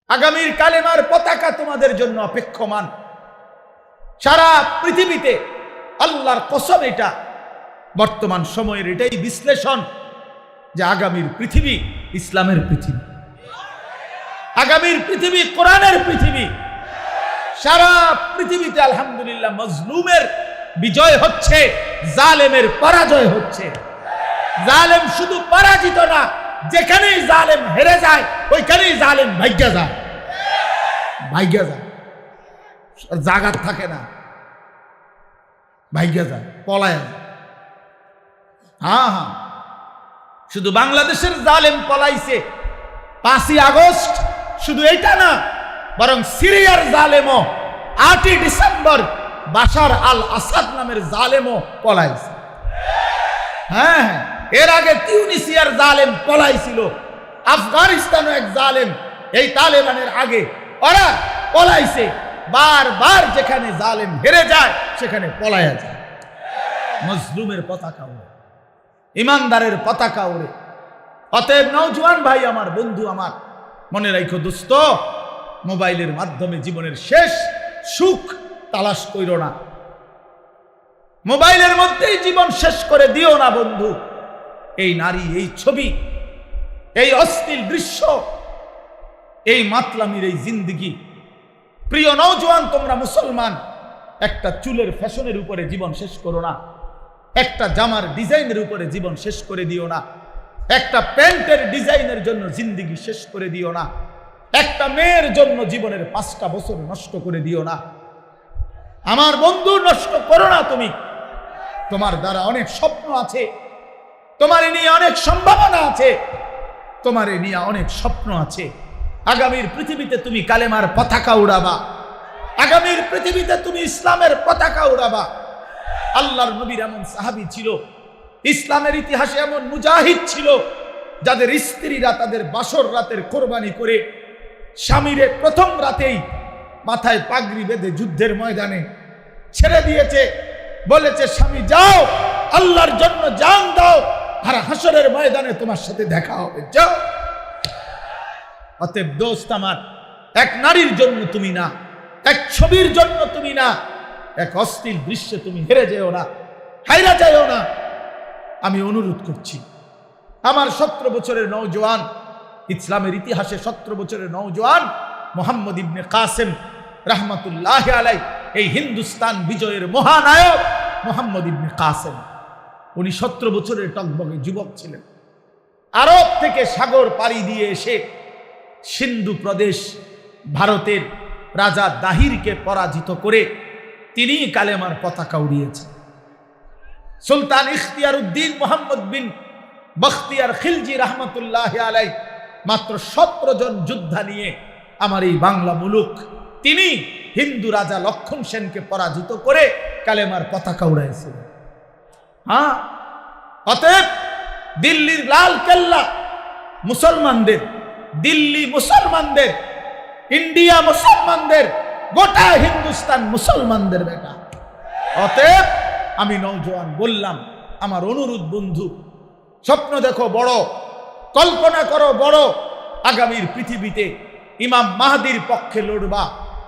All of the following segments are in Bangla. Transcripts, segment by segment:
আগামীর কালেমার পতাকা তোমাদের জন্য অপেক্ষমান। সারা পৃথিবীতে আল্লাহর কসম, এটা বর্তমান সময়ের এটাই বিশ্লেষণ যে আগামীর পৃথিবী ইসলামের পৃথিবী, আগামীর পৃথিবী কোরআনের পৃথিবী। সারা পৃথিবীতে আলহামদুলিল্লাহ মজলুমের বিজয় হচ্ছে, জালেমের পরাজয় হচ্ছে। জালেম শুধু পরাজিত না, যেখানেই জালেম হেরে যায় ওইখানেই জালেম ভাগ্যা যায়, ভাগ্যা যায়, জাগাত থাকে না, ভাগ্যা যায়, পলায় যায়। হ্যাঁ হ্যাঁ, শুধু বাংলাদেশের জালেম পলাইছে 5ই আগস্ট, শুধু এটা না, বরং সিরিয়ার জালেমও 8ই ডিসেম্বর বাশার আল আসাদ নামের জালেমও পলাইছে। হ্যাঁ হ্যাঁ, এর আগে তিউনিসিয়ার জালেম পলাইছিল, আফগানিস্তানও এক জালেম এই তালেবানের আগে ওরা পলাইছে। বারবার যেখানে জালেম হেরে যায় সেখানে পলায়া যায়। মজলুমের পতাকা ওড়ে, ইমানদারের পতাকা ওড়ে। অতএব নওজোয়ান ভাই আমার, বন্ধু আমার, মনে রাখো দোস্ত, মোবাইলের মাধ্যমে জীবনের শেষ সুখ তালাশ কইরো না, মোবাইলের মধ্যেই জীবন শেষ করে দিও না বন্ধু। এই নারী, এই ছবি, এই অশ্লীল দৃশ্য, এই মাতলামির এই জিন্দেগি। প্রিয় নওজোয়ান, তোমরা মুসলমান, একটা চুলের ফ্যাশনের উপরে জীবন শেষ করো না, একটা জামার ডিজাইনের উপরে জীবন শেষ করে দিও না, একটা প্যান্টের ডিজাইনের জন্য জিন্দেগি শেষ করে দিও না, একটা মেয়ের জন্য জীবনের 5টা বছর নষ্ট করে দিও না। আমার বন্ধু, নষ্ট করো না তুমি। তোমার দ্বারা অনেক স্বপ্ন আছে, তোমার নিয়ে অনেক সম্ভাবনা আছে, তোমার নিয়ে অনেক স্বপ্ন আছে। আগামীর পৃথিবীতে তুমি কালেমার পতাকা উড়াবা, আগামীর পৃথিবীতে তুমি ইসলামের পতাকা উড়াবা। আল্লাহর নবীর এমন সাহাবী ছিল, ইসলামের ইতিহাসে এমন মুজাহিদ ছিল, যাদের স্ত্রীরা তাদের বাসর রাতের কোরবানি করে স্বামীরে প্রথম রাতেই মাথায় পাগড়ি বেঁধে যুদ্ধের ময়দানে ছেড়ে দিয়েছে, বলেছে স্বামী যাও, আল্লাহর জন্য জান দাও, আর হাসরের ময়দানে তোমার সাথে দেখা হবে, যাও। অতএব দোস্ত আমার, এক নারীর জন্য তুমি না, এক ছবির জন্য তুমি না, এক অশ্লীল দৃশ্যে তুমি হেরে যেও না, হাইরা যাও না। আমি অনুরোধ করছি, আমার 17 বছরের নওজোয়ান, ইসলামের ইতিহাসে 17 বছরের নওজোয়ান মুহাম্মদ ইবনে কাসেম রাহমাতুল্লাহ আলাইহি, এই হিন্দুস্তান বিজয়ের মহানায়ক মুহাম্মদ ইবনে কাসেম, উনি 17 বছরের টকবগে যুবক ছিলেন। আরব থেকে সাগর পাড়ি দিয়ে এসে সিন্ধু প্রদেশ ভারতের রাজা দাহিরকে পরাজিত করে তিনি কালেমার পতাকা উড়িয়েছেন। সুলতান ইখতিয়ার উদ্দিন মুহাম্মদ বিন বখতিয়ার খিলজি রহমতুল্লাহ আলাইহি মাত্র 17 জন যোদ্ধা নিয়ে আমার এই বাংলা মুলুক, তিনি হিন্দু রাজা লক্ষণ সেনকে পরাজিত করে কালেমার পতাকা উড়াইছিলেন। হ্যাঁ, অতএব দিল্লির লাল কেল্লা মুসলমানদের, দিল্লি মুসলমানদের, ইন্ডিয়া মুসলমানদের, গোটা হিন্দুস্তান মুসলমানদের বেটা। অতএব আমি নওজোয়ান বললাম, আমার অনুরোধ বন্ধু, স্বপ্ন দেখো বড়, কল্পনা করো বড়, আগামীর পৃথিবীতে ইমাম মাহদির পক্ষে লড়বা,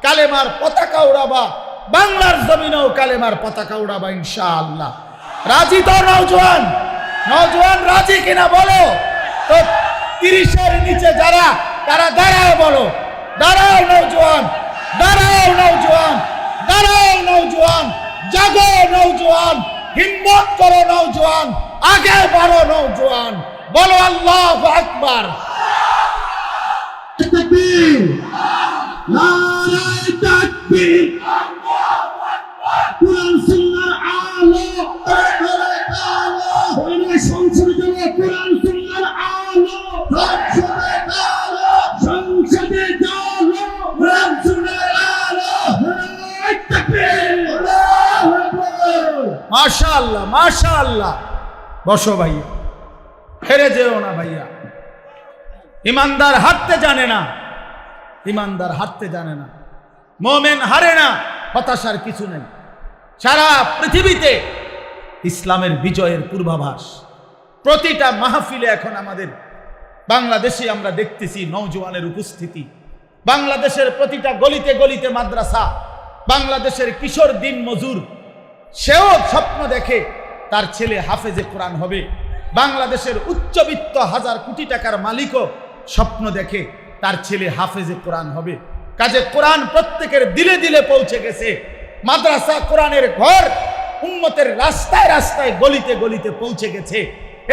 কালেমার পতাকা উড়াবা, বাংলার জমিনেও কালেমার পতাকা উড়াবা ইনশাআল্লাহ। রাজি তো নওজোয়ান? নওজোয়ান রাজি কিনা বলো তো। 30-এর নিচে যারা, তারা দাঁড়াও, বলো দাঁড়াও নওজোয়ান, দাঁড়াও নওজোয়ান, দাঁড়াও নওজোয়ান, জাগো নওজোয়ান, হিম্মত করো নওজোয়ান, আগে বাড়ো নওজোয়ান, বলো আল্লাহু আকবার। তাকবীর, নারায়ে তাকবীর, কুরআন সুন্নাহর আলো, আলো সংসদে কুরআন সুন্নাহর আলো, সংসদে আলো, কুরআন সুন্নাহর আলো, নারায়ে তাকবীর, আল্লাহু আকবার। মাশাআল্লাহ, মাশাআল্লাহ। বসো ভাইয়া, হেরে যেও না ভাইয়া। ইমানদার হারতে জানে না, ইমানদার হারতে জানে না, মুমিন হারে না, হতাশার কিছু নেই। সারা পৃথিবীতে ইসলামের বিজয়ের পূর্বাভাস। প্রতিটা মাহফিলে এখন আমাদের বাংলাদেশে আমরা দেখতেছি নওজোয়ানের উপস্থিতি, বাংলাদেশের প্রতিটা গলিতে গলিতে মাদ্রাসা, বাংলাদেশের কিশোর দিন মজুর সেও স্বপ্ন দেখে তার ছেলে হাফেজে কোরআন হবে। বাংলাদেশের উচ্চবিত্ত হাজার কোটি টাকার মালিকও স্বপ্ন দেখে তার ছেলে হাফেজে কোরআন হবে। কাজে কোরআন প্রত্যেকের দিলে দিলে পৌঁছে গেছে। মাদ্রাসা কোরআনের ঘর উম্মতের রাস্তায় রাস্তায় গলিতে গলিতে পৌঁছে গেছে।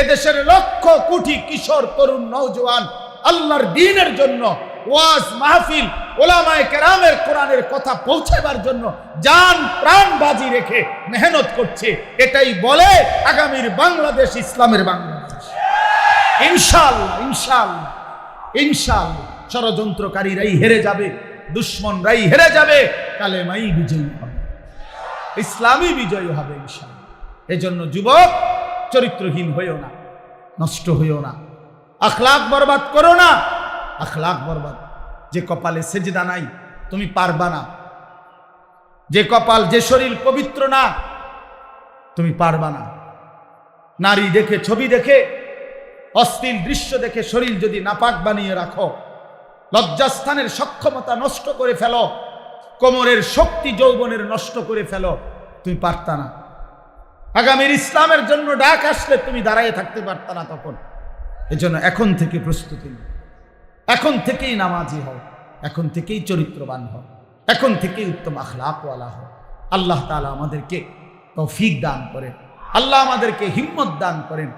এদেশের লক্ষ কোটি কিশোর তরুণ নওজোয়ান আল্লাহর দ্বীনের জন্য ওয়াজ মাহফিল ওলামায়ে কেরামের কোরআনের কথা পৌঁছাবার জন্য জান প্রাণ বাজি রেখে মেহনত করছে। এটাই বলে আগামীর বাংলাদেশ ইসলামের বাংলাদেশ। ইনশাআল্লাহ ইনশাআল্লাহ ইনশাআল্লাহ ষড়যন্ত্রকারীরাই হেরে যাবে, দুশ্মনরাই হেরে যাবে, কালেমাই বিজয়ী হবে, ইসলামই বিজয়ী হবে ইনশাআল্লাহ। এজন্য যুবক, চরিত্রহীন হইও না, নষ্ট হইও না, আখলাক বরবাদ করো না। আখলাক বরবাদ, যে কপালে সেজদা নাই তুমি পারবা না, যে কপাল যে শরীর পবিত্র না তুমি পারবা না। নারী দেখে, ছবি দেখে, অশ্লীল দৃশ্য দেখে শরীর যদি নাপাক বানিয়ে রাখো, লজ্জাস্থানের সক্ষমতা নষ্ট করে ফেলো, কোমরের শক্তি যৌবনের নষ্ট করে ফেলো, তুমি পারতা না। আগামীর ইসলামের জন্য ডাক আসলে তুমি দাঁড়ায় থাকতে পারতা না তখন। এজন্য এখন থেকে প্রস্তুতি নাও, এখন থেকেই নামাজি হও, এখন থেকেই চরিত্রবান হও, এখন থেকেই উত্তম আখলাকওয়ালা হও। আল্লাহ তাআলা আমাদেরকে তৌফিক দান করেন, আল্লাহ আমাদেরকে হিম্মত দান করেন,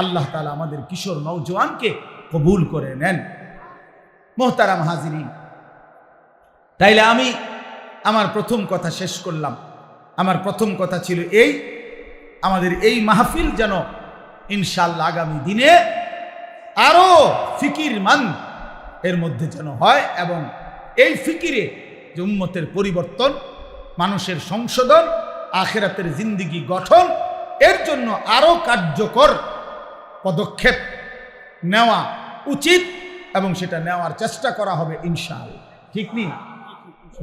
আল্লাহ তাআলা আমাদের কিশোর নওজোয়ানকে কবুল করে নেন। মোহতারাম হাজিরিন, তাইলে আমি আমার প্রথম কথা শেষ করলাম। আমার প্রথম কথা ছিল এই, আমাদের এই মাহফিল যেন ইনশাআল্লাহ আগামী দিনে আরো ফিকিরমান এর মধ্যে যেন হয়, এবং এই ফিকিরে যে উম্মতের পরিবর্তন, মানুষের সংশোধন, আখিরাতের জিন্দেগি গঠন, এর জন্য আরো কার্যকর পদক্ষেপ নেওয়া উচিত এবং সেটা নেওয়ার চেষ্টা করা হবে ইনশাআল্লাহ। ঠিক নেই?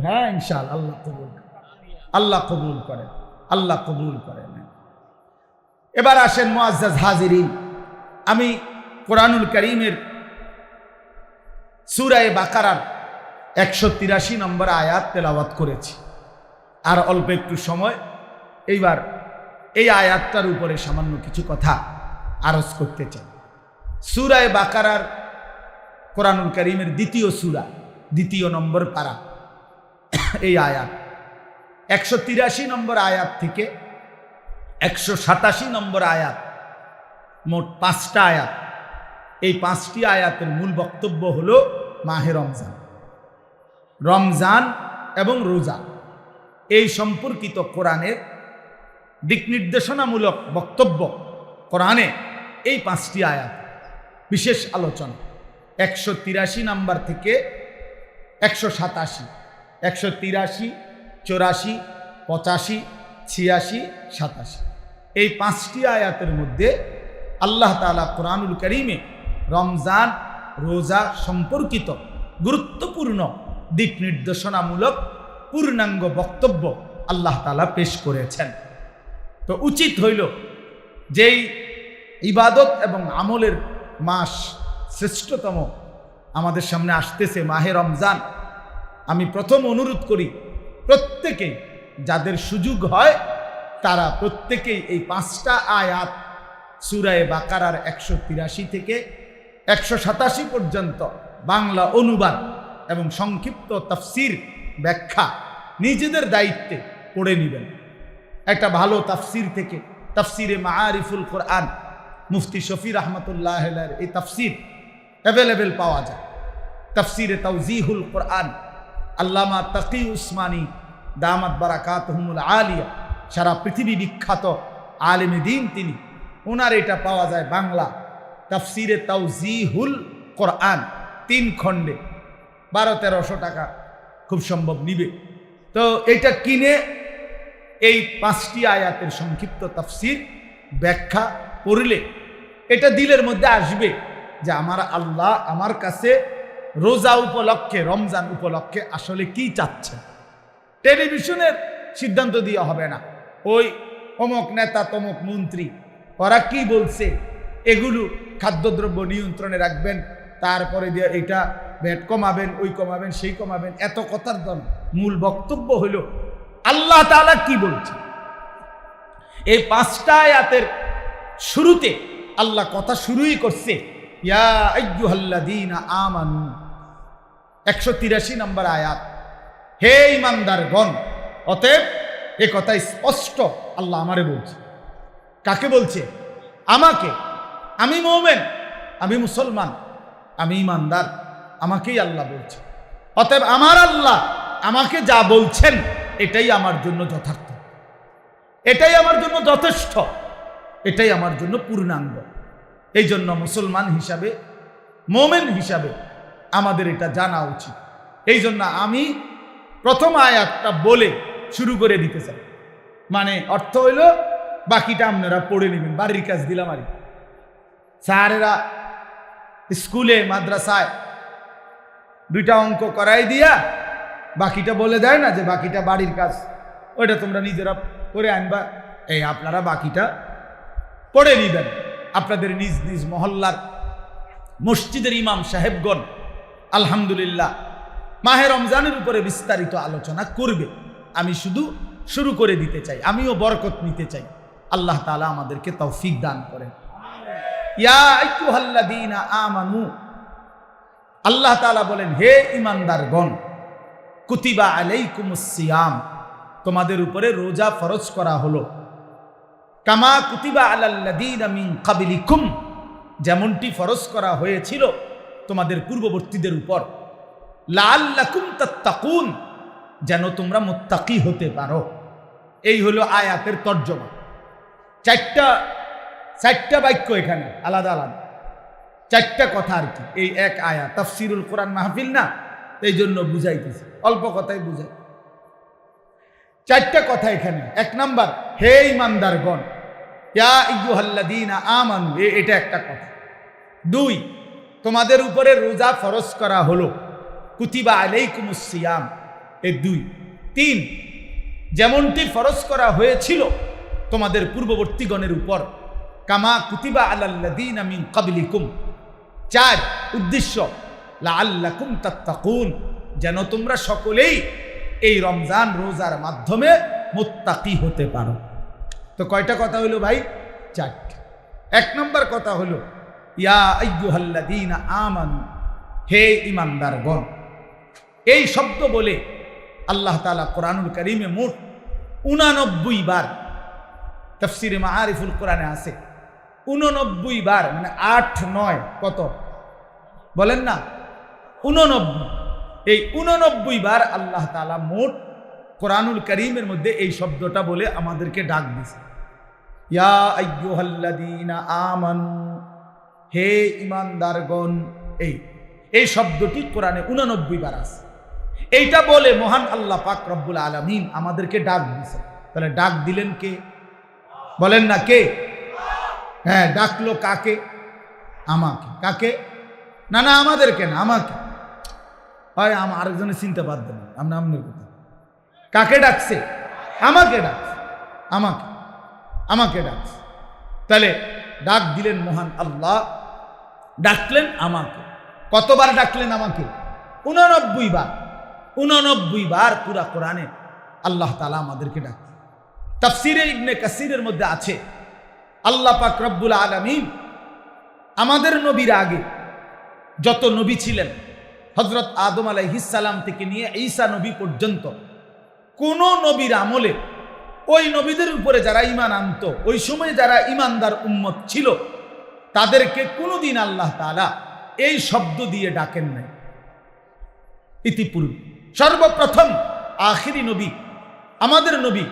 হ্যাঁ ইনশাআল্লাহ। আল্লাহ কবুল, আল্লাহ কবুল করেন, আল্লাহ কবুল করেন। এবার আসেন মুআজ্জাজ হাজিরিন, আমি কোরআনুল কারীমের সূরা বাকারার 183 নম্বর আয়াত তেলাওয়াত করেছি। আর অল্প একটু সময়, এইবার এই আয়াতটার উপরে সামান্য কিছু কথা আরজ করতে চাই। সূরা বাকারার কোরআনুল কারীমের দ্বিতীয় সূরা, দ্বিতীয় নম্বর পারা, এই আয়াত 183 নম্বর আয়াত থেকে 187 নম্বর আয়াত, মোট 5টা আয়াত। এই 5টি আয়াতের মূল বক্তব্য হলো মাহে রমজান, রমজান এবং রোজা এই সম্পর্কিত কোরআনের দিক নির্দেশনামূলক বক্তব্য। কোরআনে এই 5টি আয়াত বিশেষ আলোচনা। 183 নাম্বার থেকে 187, 183, 84, 85, 86, 87 এই 5টি আয়াতের মধ্যে আল্লাহ তাআলা কোরআনুল কারীমে রমজান রোজা সম্পর্কিত গুরুত্বপূর্ণ দিক নির্দেশনামূলক পূর্ণাঙ্গ বক্তব্য আল্লাহ তাআলা পেশ করেছেন। তো উচিত হইল যেই ইবাদত এবং আমলের মাস শ্রেষ্ঠতম আমাদের সামনে আসতেছে মাহে রমজান, আমি প্রথম অনুরোধ করি প্রত্যেকেই যাদের সুযোগ হয় তারা প্রত্যেকেই এই 5টা আয়াত সূরা বাকারার 183 থেকে 187 পর্যন্ত বাংলা অনুবাদ এবং সংক্ষিপ্ত তাফসির ব্যাখ্যা নিজেদের দায়িত্বে পড়ে নেবেন। একটা ভালো তাফসির থেকে, তাফসিরে মাআরিফুল কোরআন, মুফতি শফি রহমতুল্লাহ আলাইহির এই তাফসির অ্যাভেলেবেল পাওয়া যায়। তাফসিরে তাওজিহুল কোরআন, আল্লামা তাকি উসমানী দামাত বারাকাতুহুমুল আলিয়া, সারা পৃথিবী বিখ্যাত আলেমে দ্বীন তিনি, ওনার এটা পাওয়া যায় বাংলা। তাফসিরে তাওজিহুল কোরআন 3 খণ্ডে 1200-1300 টাকা খুব সম্ভব নিবে। তো এটা কিনে এই 5টি আয়াতের সংক্ষিপ্ত তাফসির ব্যাখ্যা পড়লে এটা দিলের মধ্যে আসবে যে আমার আল্লাহ আমার কাছে রোজা উপলক্ষে, রমজান উপলক্ষে আসলে কি চাচ্ছে। টেলিভিশনের সিদ্ধান্ত দেওয়া হবে না, ওই অমুক নেতা তমুক মন্ত্রী ওরা কি বলছে এগুলো খাদ্যদ্রব্য নিয়ন্ত্রণে রাখবেন, তারপরে দিয়ে এটা ব্যাট কমাবেন, ওই কমাবেন, সেই কমাবেন, এত কথার দল। মূল বক্তব্য হইল আল্লাহ তাআলা কি বলছে। এই 5টা আয়াতের শুরুতে আল্লাহ কথা শুরুই করছে ইয়া আইয়ুহাল্লাযীনা আমানু, 183 নম্বর আয়াত, হে ঈমানদারগণ। অতএব এ কথা স্পষ্ট আল্লাহ আমারে বলছে। কাকে বলছে? আমাকে। আমি মুমিন, আমি মুসলমান, আমি ঈমানদার, আমাকেই আল্লাহ বলছে। অতএব আমার আল্লাহ আমাকে যা বলছেন এটাই আমার জন্য যথার্থ, এটাই আমার জন্য যথেষ্ট, এটাই আমার জন্য পূর্ণাঙ্গ। এই জন্য মুসলমান হিসাবে, মুমিন হিসাবে আমাদের এটা জানা উচিত। এই জন্য আমি প্রথম আয়াতটা বলে শুরু করে দিতে চাই। মানে অর্থ হইল বাকিটা আপনারা পড়ে নেবেন, বাড়ির কাজ দিলাম। আর স্যারেরা স্কুলে মাদ্রাসায় 2টা অঙ্ক করাই দিয়া বাকিটা বলে দেয় না যে বাকিটা বাড়ির কাজ, ওইটা তোমরা নিজেরা করে আনবা। এই আপনারা বাকিটা পড়ে নিবেন। আপনাদের নিজ নিজ মহল্লার মসজিদের ইমাম সাহেবগণ আলহামদুলিল্লাহ মাহে রমজানের উপরে বিস্তারিত আলোচনা করবে। আমি শুধু শুরু করে দিতে চাই, আমিও বরকত নিতে চাই। আল্লাহ তাআলা আমাদেরকে তৌফিক দান করেন। ইয়া আইয়ুহাল্লাযীনা আমানু, আল্লাহ তাআলা বলেন হে ঈমানদারগণ, কুতিবা আলাইকুমুস সিয়াম, তোমাদের উপরে রোজা ফরজ করা হলো। কামা কুতিবা আলাল্লাযীনা মিন ক্বাবলিকুম, যেমনটি ফরজ করা হয়েছিল তোমাদের পূর্ববর্তীদের উপর। লাআল্লাকুম তাত্তাকুন, যেন তোমরা মুত্তাকি হতে পারো। এই হলো আয়াতের তর্জমা। 4টা বাক্য এখানে আলাদা আলাদা, 4টা কথা আর কি। এই এক আয়াত, তাফসিরুল কোরআন মাহফিল না, এই জন্য বুঝাইতেছি, অল্প কথাই বুঝাই। 4টা কথা এখানে। 1 নাম্বার, হে ঈমানদারগণ, ইয়া আইয়ুহাল্লাযীনা আমানু, এটা একটা কথা। 2, তোমাদের উপরে রোজা ফরজ করা হলো, কুতিবা আলাইকুমুস সিয়াম, এই 2। 3, যেমনটি ফরজ করা হয়েছিল তোমাদের পূর্ববর্তীগণের উপর, কামা কুতিবা আলাল্লাযীনা মিন ক্বাবলিকুম। 4, উদ্দেশ্য লাআল্লাকুম তাত্তাকুন, যেন তোমরা সকলেই এই রমজান রোজার মাধ্যমে মুত্তাকি হতে পারো। তো কয়টা কথা হলো ভাই? 4টা। 1 নম্বর কথা হলো ইয়া আইয়ুহাল্লাযীনা আমানু, হে ঈমানদারগণ। এই শব্দ বলে আল্লাহ তাআলা কোরআনুল কারীমে মোট 89 বার, তাফসীরে মাআরিফুল কোরআনে আছে 89 বার, মানে 8 9 কত বলেন না, 89। এই 89 বার আল্লাহ তাআলা মোট কোরআনুল কারীমের মধ্যে এই শব্দটা বলে আমাদেরকে ডাক দিয়েছে, ইয়া আইয়ুহাল্লাযীনা আমানু, হে ঈমানদারগণ। এই শব্দটি কোরআনে 89 বার আছে। এইটা বলে মহান আল্লাহ পাক রব্বুল আলামিন আমাদেরকে ডাক দিয়েছে। তাহলে ডাক দিলেন কে? বলেন না কে? হ্যাঁ, ডাকলো কাকে? আমাকে। কাকে? না না, আমাদেরকে না, আমাকে। হয় আরেকজনের চিনতে পারবেন না, আমরা আপনার কথা। কাকে ডাকছে? আমাকে ডাকছে, আমাকে ডাকছে। তাহলে ডাক দিলেন মহান আল্লাহ, ডাকলেন আমাকে। কতবার ডাকলেন আমাকে? 89 বার। 89 বার পুরা কোরআনে আল্লাহ তাআলা আমাদেরকে ডাকলেন। তাফসীরে ইবনে কাসিরের মধ্যে আছে আল্লাহ পাক রব্বুল আলামিন আমাদের নবীর আগে যত নবী ছিলেন, হযরত আদম আলাইহিস সালাম থেকে নিয়ে ঈসা নবী পর্যন্ত, কোন নবীর আমলে ওই নবীদের উপরে যারা ঈমান আনতো, ওই সময় যারা ঈমানদার উম্মত ছিল, তাদেরকে কোনোদিন আল্লাহ তাআলা এই শব্দ দিয়ে ডাকেন নাই। ইতিপূর্বে সর্বপ্রথম আখিরি নবী আমাদের নবী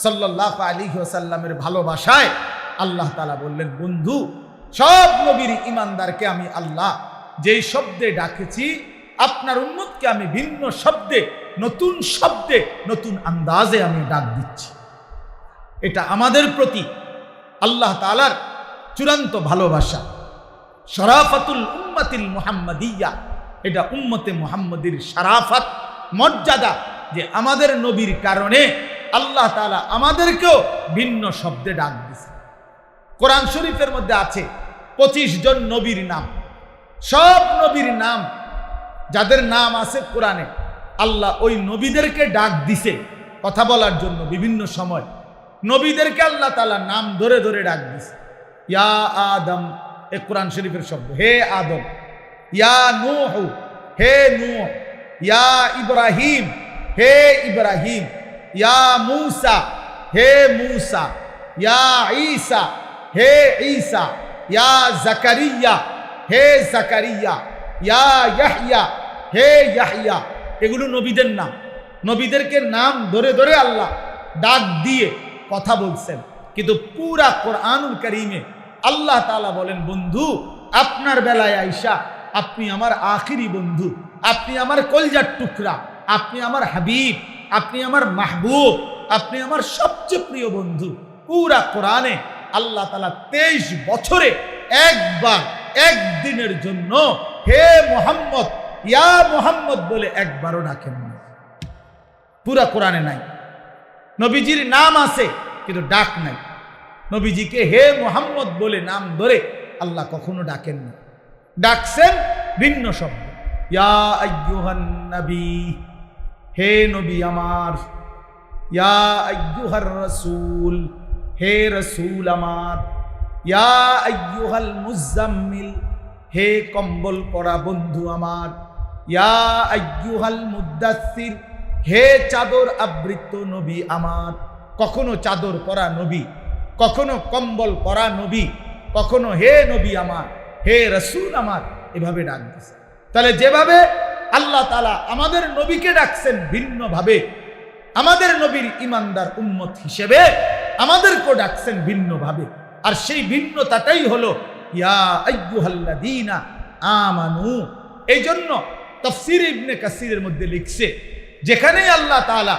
সাল্লাল্লাহু আলাইহি ওয়াসাল্লামের ভালোবাসায় আল্লাহ তাআলা বললেন, বন্ধু, সব নবীর ঈমানদারকে আমি আল্লাহ যেই শব্দে ডাকেছি, আপনার উম্মতকে আমি ভিন্ন শব্দে, নতুন আন্দাজে আমি ডাক দিচ্ছি। এটা আমাদের প্রতি আল্লাহ তাআলার চূড়ান্ত ভালোবাসা। শরাফাতুল উম্মাতিল মুহাম্মাদিয়া, এটা উম্মতে মুহাম্মাদির শরাফত, মর্যাদা, যে আমাদের নবীর কারণে আল্লাহ তাআলা আমাদেরকেও ভিন্ন শব্দে ডাক দিয়েছে। কোরআন শরীফের মধ্যে আছে 25 জন নবীর নাম। সব নবীর নাম যাদের নাম আছে কোরআনে, আল্লাহ ওই নবীদেরকে ডাক দিছে কথা বলার জন্য। বিভিন্ন সময় নবীদেরকে আল্লাহ তাআলা নাম ধরে ধরে ডাক দিছে। ইয়া আদম, এ কোরআন শরীফের শব্দ, হে আদম। ইয়া নূহ, হে নূহ। ইয়া ইব্রাহিম, হে ইব্রাহিম। ইয়া মূসা, হে মূসা। ইয়া ঈসা, হে ঈসা। ইয়া জাকারিয়া, হে জাকারিয়া। ইয়া ইয়াহইয়া, হে ইয়াহইয়া। এগুলো নবীদের নাম। নবীদেরকে নাম ধরে ধরে আল্লাহ ডাক দিয়ে কথা বলছেন। কিন্তু পুরা কোরআনুল কারীমে আল্লাহ তাআলা বলেন, বন্ধু আপনার বেলায় আইসা আপনি আমার আখিরি বন্ধু, আপনি আমার কলজার টুকরা, আপনি আমার হাবিব, আপনি আমার মাহবুব, আপনি আমার সবচেয়ে প্রিয় বন্ধু। পুরা কোরআনে আল্লাহ তাআলা 23 বছরে একবার একদিনের জন্য হে মুহাম্মদ, ইয়া মুহাম্মদ বলে একবারও ডাকেন না। পুরা কোরআনে নাই। নবীজির নাম আছে কিন্তু ডাক নাই। নবীজিকে হে মুহাম্মদ বলে নাম ধরে আল্লাহ কখনো ডাকেন না। ডাকছেন ভিন্ন শব্দ। ইয়া আইয়ুহান নবী, হে নবী আমার। ইয়া আইয়ুহার রাসূল, হে রাসূল আমার। ইয়া আইয়ুহাল মুজাম্মিল, হে কম্বল পরা বন্ধু আমার। ইয়া আইয়ুহাল মুদ্দাসসির, হে চাদর আবৃত নবী আমার। কখনো চাদর পরা নবী, কখনো কম্বল পরা নবী, কখনো হে নবী আমার, হে রাসূল আমার, এভাবে ডাক দিয়েছে। তাহলে যেভাবে আল্লাহ তাআলা আমাদের নবীকে ডাকছেন ভিন্নভাবে, আমাদের নবীর ইমানদার উম্মত হিসেবে আমাদেরকেও ডাকছেন ভিন্নভাবে। আর সেই ভিন্নতাটাই হলো ইয়া আইয়ুহাল্লাযীনা আমানু। এই জন্য তাফসীর ইবনে কাসিরের মধ্যে লিখছে, যেখানেই আল্লাহ তাআলা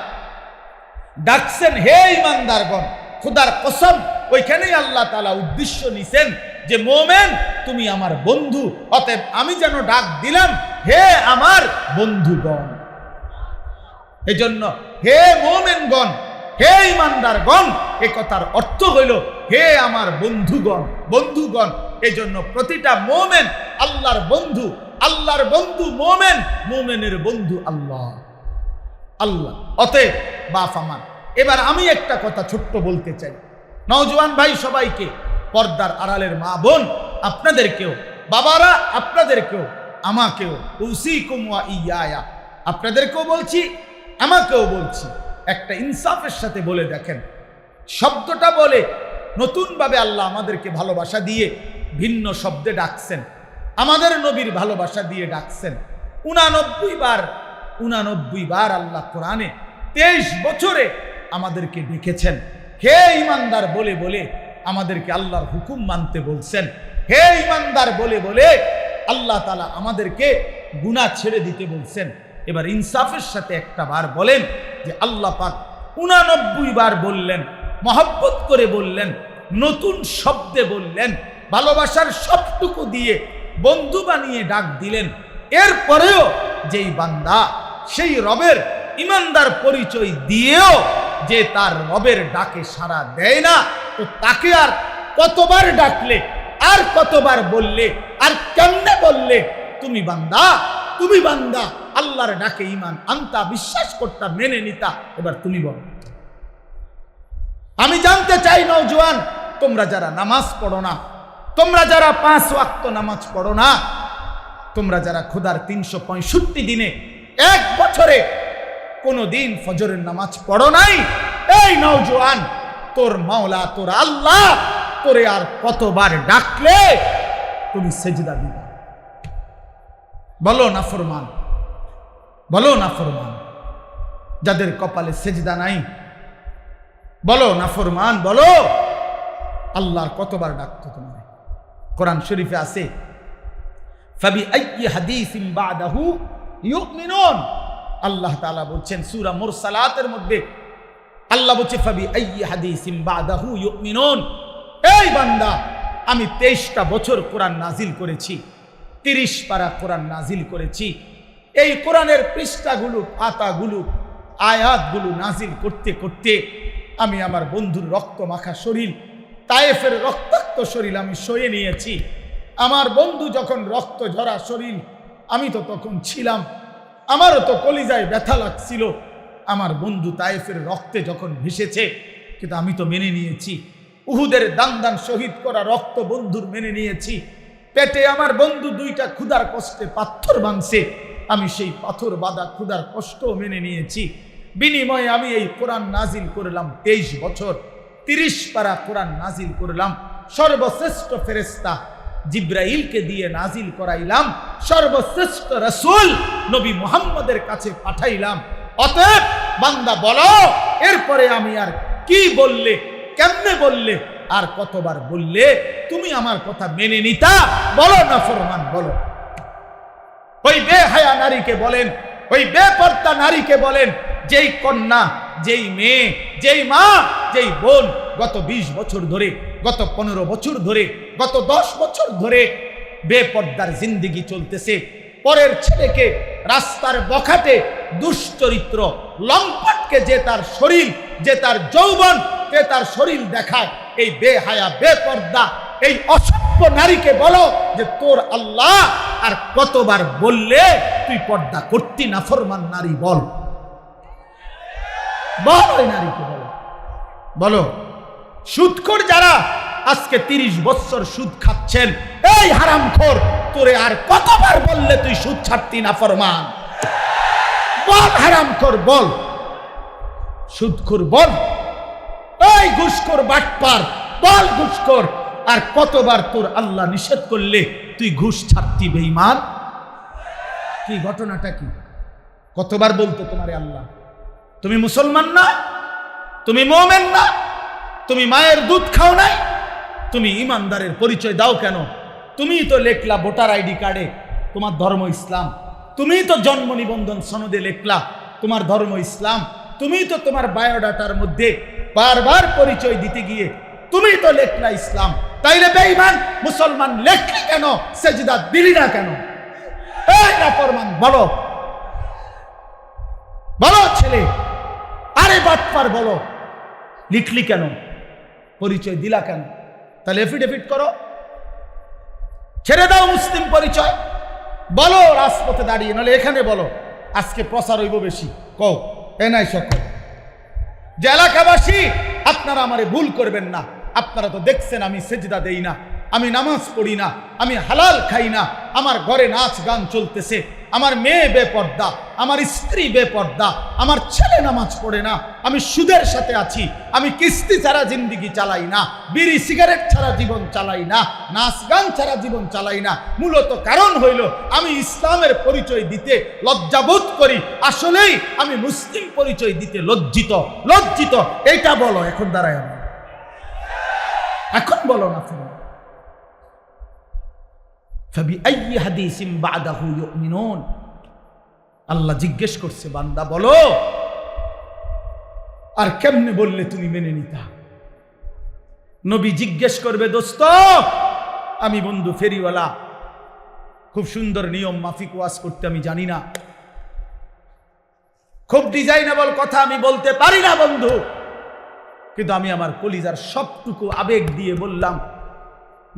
ডাকছেন হে ইমানদারগণ, খোদার কসম ওইখানেই আল্লাহ তাআলা উদ্দেশ্য নিছেন যে মোমেন তুমি আমার বন্ধু, অতএব আমি যেন ডাক দিলাম হে আমার বন্ধুগণ। এজন্য হে মোমেনগণ, হে ইমানদারগণ, এ কথার অর্থ হইল হে আমার বন্ধুগণ, বন্ধুগণ। এজন্য প্রতিটা মোমেন আল্লাহর বন্ধু, আল্লাহর বন্ধু মোমেন, মোমেনের বন্ধু আল্লাহ, আল্লাহ। অতএব বাপ আমার, এবার আমি একটা কথা ছোট্ট বলতে চাই, নওজোয়ান ভাই সবাইকে, পর্দার আড়ালের মা বোন আপনাদেরকেও, বাবারা আপনাদেরকেও, আমাকেও, উসিকুম ওয়া ইয়া, আপনাদেরকেও বলছি আমাকেও বলছি, একটা ইনসাফের সাথে বলে দেখেন। শব্দটা বলে নতুনভাবে আল্লাহ আমাদেরকে ভালোবাসা দিয়ে ভিন্ন শব্দে ডাকছেন, আমাদের নবীর ভালোবাসা দিয়ে ডাকছেন 89 বার আল্লাহ কোরআনে 23 বছরে আমাদেরকে ডেকেছেন। হে ইমানদার বলে বলে আমাদেরকে আল্লাহর হুকুম মানতে বলছেন। হে ইমানদার বলে বলে আল্লাহ তাআলা আমাদেরকে গুনাহ ছেড়ে দিতে বলছেন। এবার ইনসাফের সাথে একটা বার বলেন যে আল্লাহ পাক 89 বার বললেন, মহব্বত করে বললেন, নতুন শব্দে বললেন, ভালোবাসার সবটুকু দিয়ে বন্ধু বানিয়ে ডাক দিলেন। এরপরেও যেই বান্দা সেই রবের ইমানদার পরিচয় দিয়েও যে তার রবের ডাকে সাড়া দেয় না, তো তাকে আর কতবার ডাকলে, আর কতবার বললে, আর কেমনে বললে তুমি বান্দা, তুমি বান্দা, আল্লাহর ডাকে ঈমান আনতা, বিশ্বাস করতা, মেনে নিতা। এবার তুমি বলো। আমি জানতে চাই নওজোয়ান, তোমরা যারা নামাজ পড়ো না, তোমরা যারা 5 ওয়াক্ত নামাজ পড়ো না, তোমরা যারা খোদার 365 দিনে 1 বছরে কোনো দিন ফজরের নামাজ পড়ো নাই, এই নওজোয়ান, তোর মাওলা, তোর আল্লাহ তোরে আর কতবার ডাকলে তুমি সেজদা দিবা? বলো না ফরমান, বলো না ফরমান। যাদের কপালে সেজদা নাই, বলো না ফরমান, বলো আল্লাহর কতবার ডাকতো তোমার? কোরআন শরীফে আছে ফাবি আইয়ি হাদিসিন বাদাহু ইউমিনুন। আল্লাহ তাআলা বলছেন সূরা মুরসালাতের মধ্যে, আল্লাহ বলছে ফাবি আইয়ি হাদিসিন বাদাহু ইউমিনুন। এই বান্দা, আমি 23টা বছর কোরআন নাজিল করেছি, 30 পারা কোরআন নাজিল করেছি। এই কোরআনের পৃষ্ঠাগুলো, পাতাগুলো, আয়াতগুলো নাজিল করতে করতে আমি আমার বন্ধুর রক্ত মাখা শরীর, তায়েফের রক্তাক্ত শরীর আমি সয়ে নিয়েছি। আমার বন্ধু যখন রক্ত ঝরা শরীর আমি তো তখন ছিলাম, আমারও তো কলিজায় ব্যথা লাগছিল। আমার বন্ধু তায়েফের রক্তে যখন ভেসেছে, কিন্তু আমি তো মেনে নিয়েছি। উহুদের দান দান শহীদ করা রক্ত বন্ধুর মেনে নিয়েছি। পেটে আমার বন্ধু দুইটা ক্ষুধার কষ্টে পাথর ভাঙছে, আমি সেই পাথর বাঁধা ক্ষুধার কষ্টও মেনে নিয়েছি। বিনিময়ে আমি এই কোরআন নাজিল করলাম 23 বছর, 30 পারা কোরআন নাজিল করলাম। সর্বশ্রেষ্ঠ ফেরেশতা জিব্রাইলকে দিয়ে নাজিল করাইলাম, সর্বশ্রেষ্ঠ রাসূল নবী মুহাম্মদের কাছে পাঠাইলাম। অতএব বান্দা বলো, এরপরে আমি আর কি বললে, কেমনে বললে, আর কতবার বললে তুমি আমার কথা মেনে নিতা? বলো না ফরমান, বলো। ওই বেহায়া নারীকে বলেন, ওই বেপর্দা নারীকে বলেন, যেই কন্যা, যেই মেয়ে, যেই মা, যেই বোন গত 20 বছর ধরে, গত 15 বছর ধরে, গত 10 বছর ধরে বেপর্দার জিন্দেগি চলতেছে। পরের ছেলেকে রাস্তার বখাটে দুশ্চরিত্র লম্পটকে যে তার শরীর, যে তার যৌবন, যে তার শরীর দেখায়, এই বেহায়া বেপর্দা এই অসভ্য নারীকে বলো যে তোর আল্লাহ আর কতবার বললে তুই পর্দা করতি না ফরমান নারী? বল, বল ওই নারীকে বলো, বলো। সুদখোর যারা আজকে 30 বছর সুদ খাচ্ছেন, এই হারামখোর, তোরে আর কতবার বললে তুই সুদ ছাড়তি না ফরমান? বল হারামখোর, বল। সুদখোর বল, এই ঘুষখোর বাটপার বল, ঘুষখোর, আর কতবার তোর আল্লাহ নিষেধ করলে তুই ঘুষ ছাড়তি বেঈমান? কি ঘটনাটা কি? কতবার বলতো তোমারে আল্লাহ? তুমি মুসলমান না? তুমি মুমিন না? তুমি মায়ের দুধ খাও নাই? তুমি ইমানদারের পরিচয় দাও কেন? তুমিই তো লেখলা ভোটার আইডি কার্ডে তোমার ধর্ম ইসলাম, তুমিই তো জন্ম নিবন্ধন সনদে লেখলা তোমার ধর্ম ইসলাম, তুমিই তো তোমার বায়োডাটার মধ্যে বারবার পরিচয় দিতে গিয়ে তুমিই তো লেখলা ইসলাম। তাইলে বেঈমান মুসলমান লেখলি কেন? সেজদা দিলি না কেন? এই নাফরমান, বলো, বলো ছেলে, আরে বাটপার বলো, লিখলি কেন? পরিচয় দিলা কেন? তাহলে এফিডেভিট করো, ছেড়ে দাও মুসলিম পরিচয়, বলো রাজপথে দাঁড়িয়ে, নাহলে এখানে বলো। আজকে প্রচার হইব বেশি, কও এনাই সকল যে এলাকাবাসী, আপনারা আমারে ভুল করবেন না। আপনারা তো দেখছেন আমি সেজদা দেই না, আমি নামাজ পড়ি না, আমি হালাল খাই না, আমার ঘরে নাচ গান চলতেছে, আমার মেয়ে বেপর্দা, আমার স্ত্রী বেপর্দা, আমার ছেলে নামাজ পড়ে না, আমি সুদের সাথে আছি, আমি কিস্তি ছাড়া জিন্দিগি চালাই না, বিড়ি সিগারেট ছাড়া জীবন চালাই না, নাচ গান ছাড়া জীবন চালাই না। মূলত কারণ হইল আমি ইসলামের পরিচয় দিতে লজ্জাবোধ করি। আসলেই আমি মুসলিম পরিচয় দিতে লজ্জিত, লজ্জিত। এইটা বলো, এখন দাঁড়ায় আমি, এখন বলো না। আল্লাহ জিজ্ঞেস করছে, বান্দা বলো আর কেমনে বললে তুমি মেনে নিতা? নবী জিজ্ঞেস করবে, দোস্ত আমি বন্ধু ফেরিওয়ালা, খুব সুন্দর নিয়ম মাফিক ওয়াজ করতে আমি জানি না, খুব ডিজাইনেবল কথা আমি বলতে পারি না বন্ধু, কিন্তু আমি আমার কলিজার সবটুকু আবেগ দিয়ে বললাম,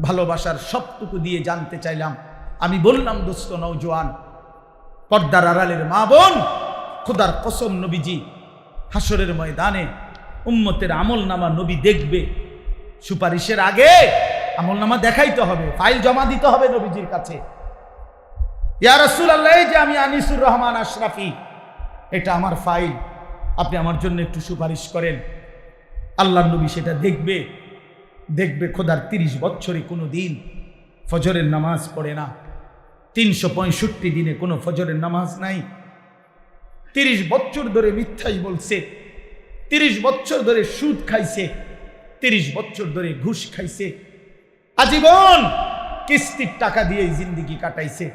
ভালোবাসার সবটুকু দিয়ে জানতে চাইলাম। আমি বললাম, দোস্ত নওজোয়ান, পর্দার আড়ালের মা বোন, খোদার কসম নবীজি হাসরের ময়দানে উম্মতের আমলনামা নবী দেখবে। সুপারিশের আগে আমলনামা দেখাইতে হবে, ফাইল জমা দিতে হবে নবীজির কাছে। ইয়া রাসূলুল্লাহ, এই যে আমি আনিসুর রহমান আশরাফি, এটা আমার ফাইল, আপনি আমার জন্য একটু সুপারিশ করেন। আল্লাহর নবী সেটা দেখবে, দেখবে খোদার 30 বছরে কোনো দিন ফজরের নামাজ পড়ে না, 365 দিনে কোনো ফজরের নামাজ নাই, 30 বছর ধরে মিথ্যাই বলছে, 30 বছর ধরে সুদ খাইছে, 30 বছর ধরে ঘুষ খাইছে, আজীবন কিস্তির টাকা দিয়ে জিন্দেগি কাটাইছে।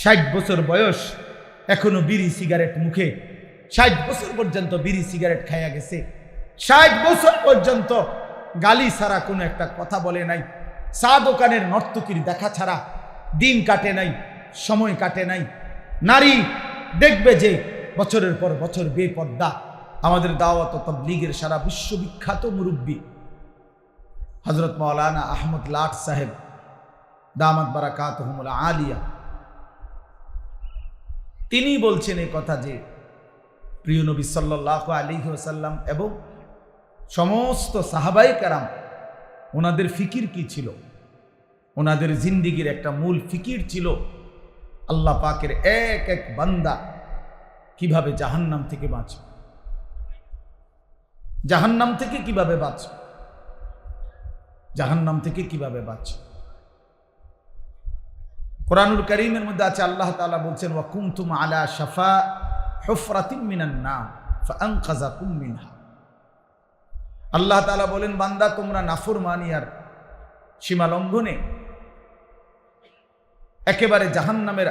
60 বছর বয়স, এখনো বিড়ি সিগারেট মুখে, 60 বছর পর্যন্ত বিড়ি সিগারেট খাইয়া গেছে, 60 বছর পর্যন্ত গালি ছাড়া কোনো একটা কথা বলে নাই, চা দোকানের নর্তকীর দেখা ছাড়া দিন কাটে নাই, সময় কাটে নাই। নারী দেখবে যে বছরের পর বছর বেপর্দা। আমাদের দাওয়াত ও তাবলীগের সারা বিশ্ববিখ্যাত মুরব্বী হযরত মাওলানা আহমদ লাট সাহেব দামাত বারাকাতুহুমুল আলিয়া, তিনি বলছেন এই কথা যে প্রিয় নবী সাল্লাল্লাহু আলাইহি ওয়াসাল্লাম এবং সমস্ত সাহাবায়ে কেরাম ওনাদের ফিকির কি ছিল, ওনাদের জিন্দেগীর একটা মূল ফিকির ছিল আল্লাহ পাকের এক এক বান্দা কিভাবে জাহান্নাম থেকে বাঁচবে, জাহান্নাম থেকে কিভাবে বাঁচবে, জাহান্নাম থেকে কিভাবে বাঁচবে। কোরআনুল কারীমের মধ্যে আছে আল্লাহ তাআলা বলছেন ওয়া কুনতুম আলা শাফা হুফরাতিন মিনান নার ফাআনকাযাকুম মিনহা। আল্লাহ তাআলা বলেন বান্দা তোমরা নাফরমানি আর সীমা লঙ্ঘনে একেবারে জাহান্নামের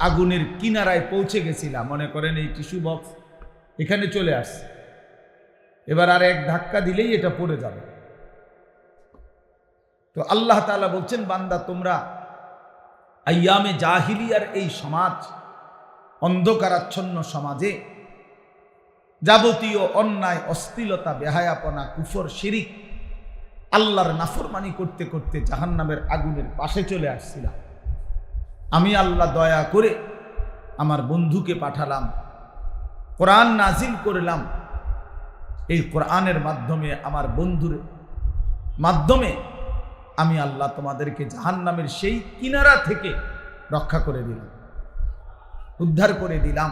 আগুনের কিনারায় পৌঁছে গেছিলাম। মনে করেন এই টিস্যু বক্স এখানে চলে আসছে, এবার আর এক ধাক্কা দিলেই এটা পড়ে যাবে। তো আল্লাহ তাআলা বলছেন বান্দা তোমরা আইয়ামে জাহিলিয়ার এই সমাজ, অন্ধকারাচ্ছন্ন সমাজে যাবতীয় অন্যায়, অশ্লীলতা, বেহায়াপনা, কুফর, শিরিক, আল্লাহর নাফরমানি করতে করতে জাহান্নামের আগুনের পাশে চলে আসছিলাম। আমি আল্লাহ দয়া করে আমার বন্ধুকে পাঠালাম, কোরআন নাজিল করলাম। এই কোরআনের মাধ্যমে, আমার বন্ধুর মাধ্যমে আমি আল্লাহ তোমাদেরকে জাহান্নামের সেই কিনারা থেকে রক্ষা করে দিলাম, উদ্ধার করে দিলাম।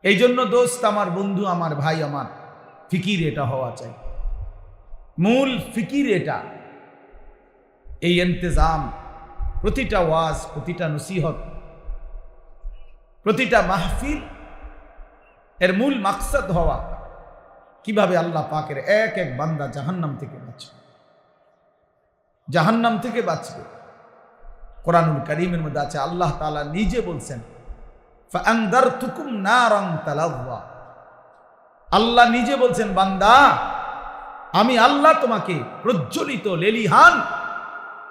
এই জন্য দোস্ত, আমার বন্ধু, আমার ভাই, আমার ফিকির এটা হওয়া চাই, মূল ফিকির এটা। এই ইন্তজাম, প্রতিটা ওয়াজ, প্রতিটা নসিহত, প্রতিটা মাহফিল এর মূল মাকসাদ হওয়া কিভাবে আল্লাহ পাকের এক এক বান্দা জাহান্নাম থেকে বাঁচবে, জাহান্নাম থেকে বাঁচবে। কোরআনুল কারীমের মধ্যে আছে আল্লাহ তাআলা নিজে বলছেন ফাআনদারতুকুম নারান তালাযা। আল্লাহ নিজে বলছেন বান্দা আমি আল্লাহ তোমাকে প্রজ্বলিত লেলিহান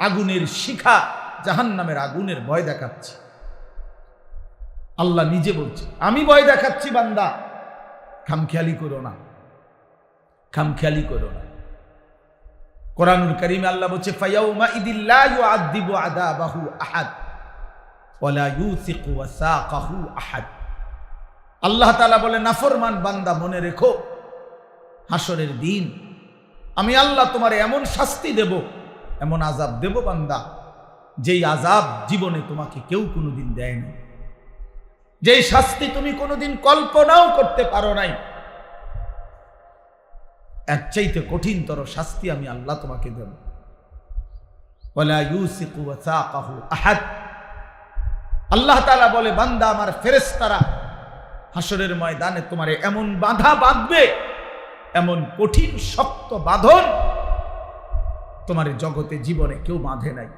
আগুনের শিখা, জাহান্নামের আগুনের ভয় দেখাচ্ছি। আল্লাহ নিজে বলছে আমি ভয় দেখাচ্ছি বান্দা, খামখেয়ালি করো না, খামখেয়ালি করো না। কোরআনুল কারীমে আল্লাহ বলছে ফায়াউমা ইদিল লা ইউআযিবু আযাবাহু আহাদ ওয়া লা ইউসিকু ওয়াসাকাহু আহাদ। আল্লাহ তাআলা বলে নাফরমান বান্দা মনে রেখো, হাসরের দিন আমি আল্লাহ তোমার এমন শাস্তি দেব, এমন আযাব দেব বান্দা, যেই আযাব জীবনে তোমাকে কেউ কোনোদিন দেয় না, যেই শাস্তি তুমি কোনোদিন কল্পনাও করতে পারো নাই। এর চাইতে কঠিনতর শাস্তি আমি আল্লাহ তোমাকে দেব। ওয়ালা ইউসিকু ওয়াসাকাহু আহাদ। আল্লাহ তাআলা বলে বান্দা আমার ফেরেশতারা হাসরের ময়দানে তোমারে এমন বাধা বাঁধবে, এমন কঠিন শক্ত বাঁধন তোমার জগতে জীবনে কেউ বাঁধে নাই,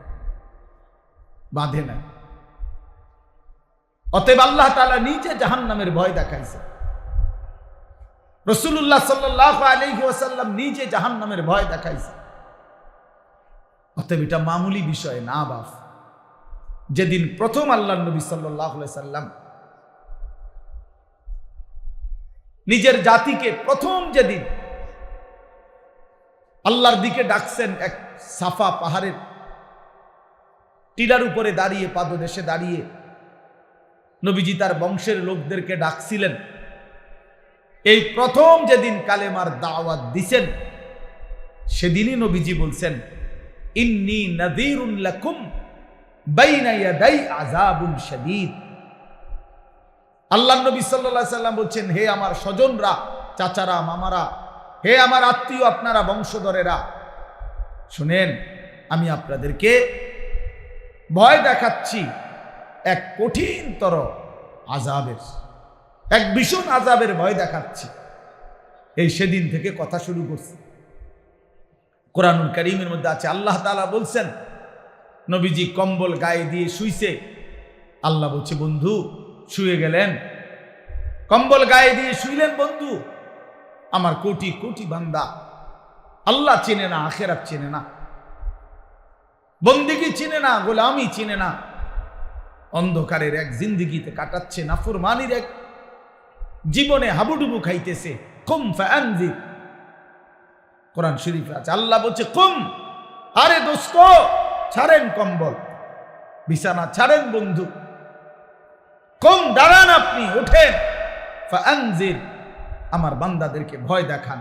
বাঁধে নাই। অতএব আল্লাহ তাআলা নিজে জাহান্নামের ভয় দেখাইছে, রাসূলুল্লাহ সাল্লাল্লাহু আলাইহি ওয়াসাল্লাম নিজে জাহান্নামের ভয় দেখাইছে। অতএব এটা মামুলি বিষয় না বাপ। যেদিন প্রথম আল্লাহর নবী সাল্লাল্লাহু আলাইহি সাল্লাম নিজের জাতিকে প্রথম যেদিন আল্লাহর দিকে ডাকছেন, এক সাফা পাহাড়ের টিলার উপরে দাঁড়িয়ে, পাদদেশে দাঁড়িয়ে নবীজি তার বংশের লোকদেরকে ডাকছিলেন। এই প্রথম যেদিন কালেমার দাওয়াত দিছেন, সেদিনই নবীজি বলছেন ইন্নী নাযীরুন লাকুম বাইনা ইয়াদাই আযাবুন শাদীদ। আল্লাহর নবী সাল্লাল্লাহু আলাইহি সাল্লাম বলছেন হে আমার স্বজনরা, চাচারা, মামারা, হে আমার আত্মীয়, আপনারা বংশধরেরা, শুনেন আমি আপনাদেরকে ভয় দেখাচ্ছি এক কঠিনতর আযাবের, এক ভীষণ আযাবের ভয় দেখাচ্ছি। এই সেদিন থেকে কথা শুরু করছে। কোরআনুল কারীমের মধ্যে আছে আল্লাহ তাআলা বলছেন নবীজি কম্বল গায়ে দিয়ে শুইছে। আল্লাহ বলছে বন্ধু শুয়ে গেলেন, কম্বল গায়ে দিয়ে শুইলেন বন্ধু। আমার কোটি কোটি বান্দা আল্লাহ চেনে না, আখিরাত চেনে না, বন্দেগী চিনে না, গোলামি চিনে না, অন্ধকারের এক জিন্দেগিতে কাটাচ্ছে, নাফরমানির এক জীবনে হাবুডুবু খাইতেছে। কুম ফাআনজির, কোরআন শরীফে আছে আল্লাহ বলছে কুম, আরে দোস্ত ছাড়েন কম্বল, বিছানা ছাড়েন বন্ধু, কম দাঁড়ান, আপনি ওঠেন। ফাআনজির, আমার বান্দাদেরকে ভয় দেখান,